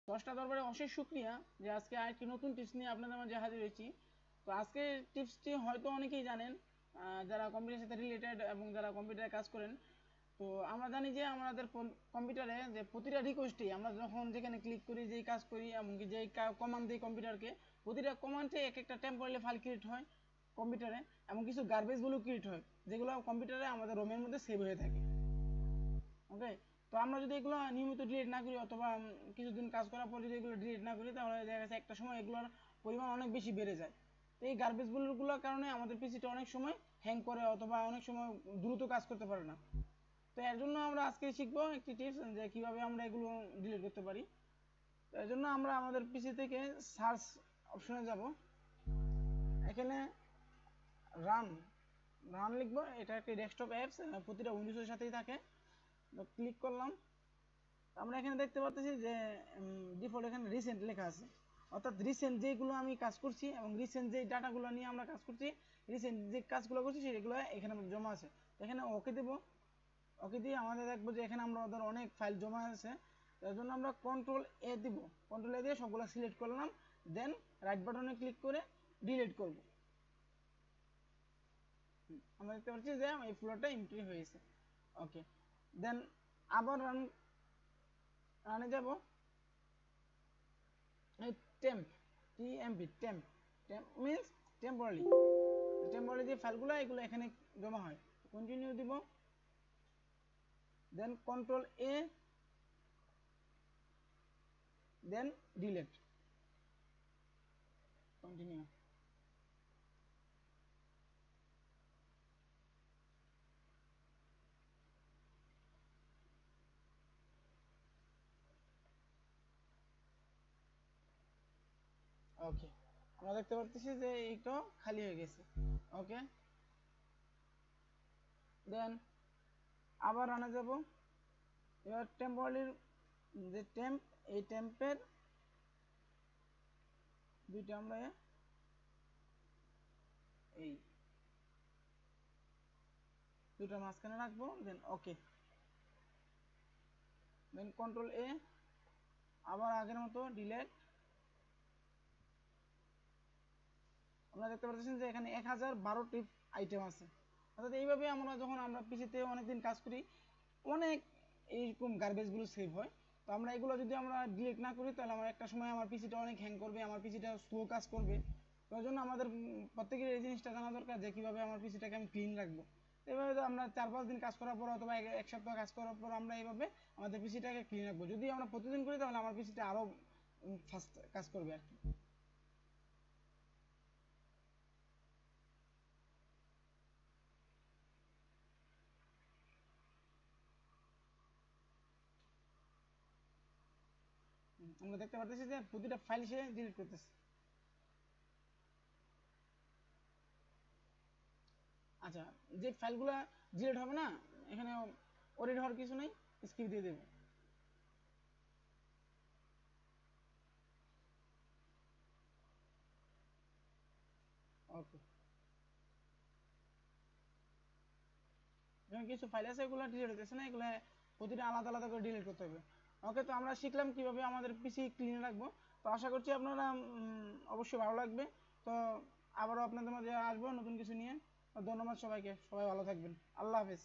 দশটা দরবারে অশেষ শুক্রিয়া যে আজকে আরেকটি নতুন টিপস নিয়ে আপনাদের মাঝে হাজির হয়েছি। তো আজকে টিপসটি হয়তো অনেকেই জানেন, যারা কম্পিউটারের সাথে রিলেটেড এবং যারা কম্পিউটারে কাজ করেন। তো আমরা জানি যে আমাদের কম্পিউটারে যে প্রতিটা রিকোয়েস্টেই আমরা যখন যেখানে ক্লিক করি, যেই কাজ করি, এমনকি যেই কমান্ড দিই কম্পিউটারকে, প্রতিটা কমান্ডে এক একটা টেম্পোরারি ফাইল ক্রিয়েট হয় কম্পিউটারে, এবং কিছু গার্বেজগুলো ক্রিয়েট হয় যেগুলো কম্পিউটারে আমাদের রোমের মধ্যে সেভ হয়ে থাকে। ওকে, তো আমরা যদি এগুলো নিয়মিত ডিলিট না করি অথবা কিছুদিন কাজ করার পর যদি এগুলো ডিলিট না করি, তাহলে দেখা গেছে একটা সময় এগুলোর পরিমাণ অনেক বেশি বেড়ে যায়। তো এই গার্বেজগুলোর কারণে আমাদের পিসিটা অনেক সময় হ্যাং করে অথবা অনেক সময় দ্রুত কাজ করতে পারে না। তো এর জন্য আমরা আজকে শিখবো একটি টিপস যে কিভাবে আমরা এগুলো ডিলিট করতে পারি। তো এর জন্য আমরা আমাদের পিসি থেকে সার্চ অপশনে যাব, এখানে রান রান লিখবো। এটা একটি ডেস্কটপ অ্যাপস, প্রতিটা উইন্ডোজের সাথেই থাকে। তো ক্লিক করলাম, আমরা এখানে দেখতে পাচ্ছি যে ডিফল্ট এখানে রিসেন্ট লেখা আছে, অর্থাৎ রিসেন্ট যেগুলো আমি কাজ করছি এবং রিসেন্ট যে ডাটাগুলো নিয়ে আমরা কাজ করছি, রিসেন্ট যে কাজগুলো করছি সেগুলো এখানে জমা আছে। এখানে ওকে দেবো, ওকে দিয়ে আমাদের দেখবো যে এখানে আমরা ওদের অনেক ফাইল জমা আছে। তার জন্য আমরা কন্ট্রোল এ দিব, কন্ট্রোল এ দিয়ে সবগুলো সিলেক্ট করলাম, দেন রাইট বাটনে ক্লিক করে ডিলিট করব। আমরা দেখতে পাচ্ছি যে এই ফ্লোরটা এন্ট্রি হয়েছে। ওকে, দেন আবার রানে যাব। Temp TMP temp temp means temporary যে ফাইলগুলো এগুলো এখানে জমা হয়। কন্টিনিউ দিব, then control A, then delete, continue. Okay, আমরা দেখতে পাচ্ছি যে এইটা খালি হয়ে গেছে। ওকে, দেন আবার রানে যাব। এবার টেম্পোরারির যে টেম্প, এই টেম্পের দুইটা আমরা এই দুইটা মাঝখানে রাখবো, দেন ওকে, দেন কন্ট্রোল এ, আবার আগের মতো ডিলিট। আপনারা দেখতে পাচ্ছেন যে এখানে 1012টি আইটেম আছে। অর্থাৎ এইভাবে আমরা পিসিতে অনেকদিন কাজ করি, অনেক এইরকম গার্বেজগুলো সেভ হয়। তো আমরা এগুলো যদি আমরা ডিলিট না করি, তাহলে আমার একটা সময় আমার পিসিটা অনেক হ্যাং করবে, আমার পিসিটা স্লো কাজ করবে। তার জন্য আমাদের প্রত্যেকের এই জিনিসটা জানা দরকার যে কীভাবে আমার পিসিটাকে আমি ক্লিন রাখবো। এভাবে তো আমরা 4-5 দিন কাজ করার পর অথবা এক সপ্তাহ কাজ করার পর আমরা এইভাবে আমাদের পিসিটাকে ক্লিন রাখবো। যদি আমরা প্রতিদিন করি তাহলে আমার পিসিটা আরও ফাস্ট কাজ করবে আর কি। আমরা দেখতে পাচ্ছি যে প্রতিটা ফাইল সে ডিলিট করতেছে। আচ্ছা, যে ফাইলগুলো ডিলিট হবে না, এখানে ওরিড হওয়ার কিছু নেই, স্কিপ দিয়ে দেবে। ওকে, এখানে কিছু ফাইল আছে এগুলো ডিলিট হতেছে না, এগুলো প্রতিটা আলাদা আলাদা করে ডিলিট করতে হবে। ওকে, তো আমরা শিখলাম কিভাবে আমাদের পিসি ক্লিন রাখবো। তো আশা করছি আপনারা অবশ্যই ভালো লাগবে। তো আবারও আপনাদের মাঝে আসবো নতুন কিছু নিয়ে। ধন্যবাদ সবাইকে, সবাই ভালো থাকবেন। আল্লাহ হাফেজ।